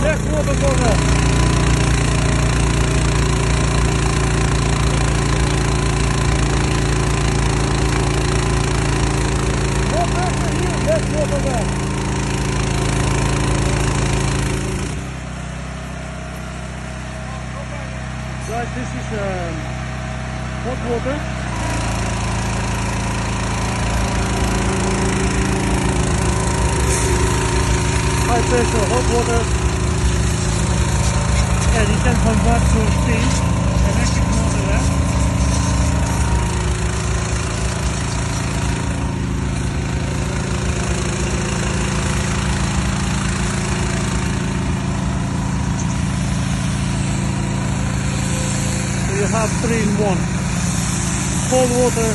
less water for that. More pressure here, less water there. Guys, this is hot water. High pressure hot water, and you can convert to steam, electric motor there. So you have 3 in 1: cold water,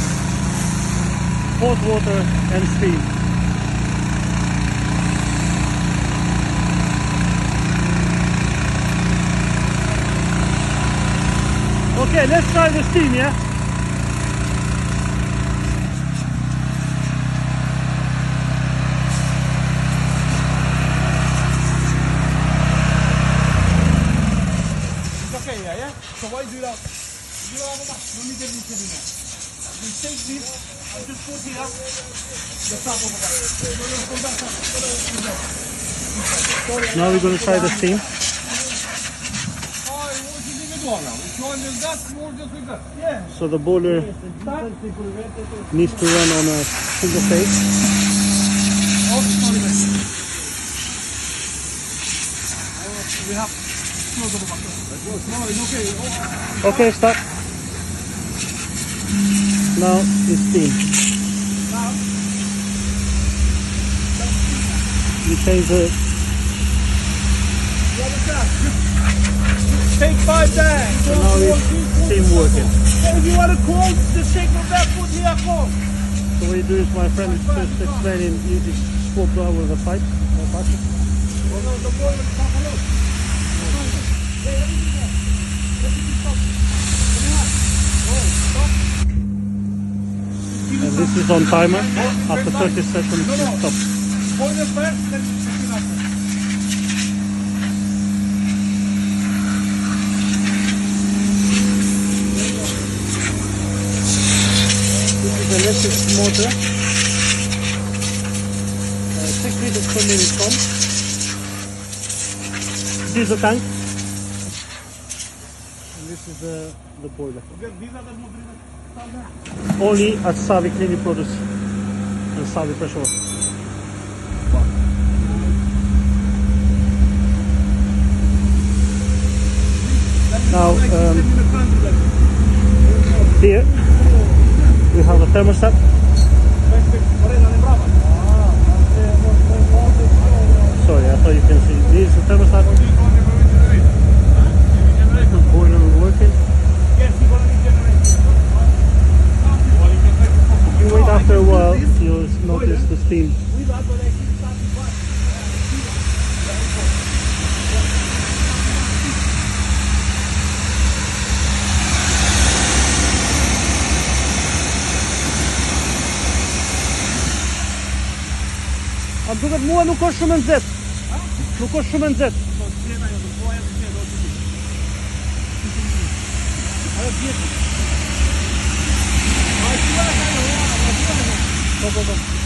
hot water, and steam. Okay, let's try the steam, yeah? It's okay, yeah? So why do that? You have a no need to be sitting there. You take this, I just put here, the top of that. Now we're going to try the steam. So the boiler needs to run on a single phase. Okay, stop. Now it's steam. You change the... Take 5 bags. So now it's steam working. If you want to call, just take them back, put me a call. So what you do is, my friend is just explaining, you just swap over the pipe. And this is on timer. After 30 seconds, it stops. Electric motor, 6 liters per minute pump, diesel tank, and this is the boiler. Only at Savi Cleaning Products and Savi Pressure. Now, here we have a thermostat. Sorry, I thought you can see. This is the thermostat. The boiler working. If you wait after a while, you'll notice the steam. A duket mua nuk është shumë e nxehtë. Nuk është shumë e nxehtë. Po.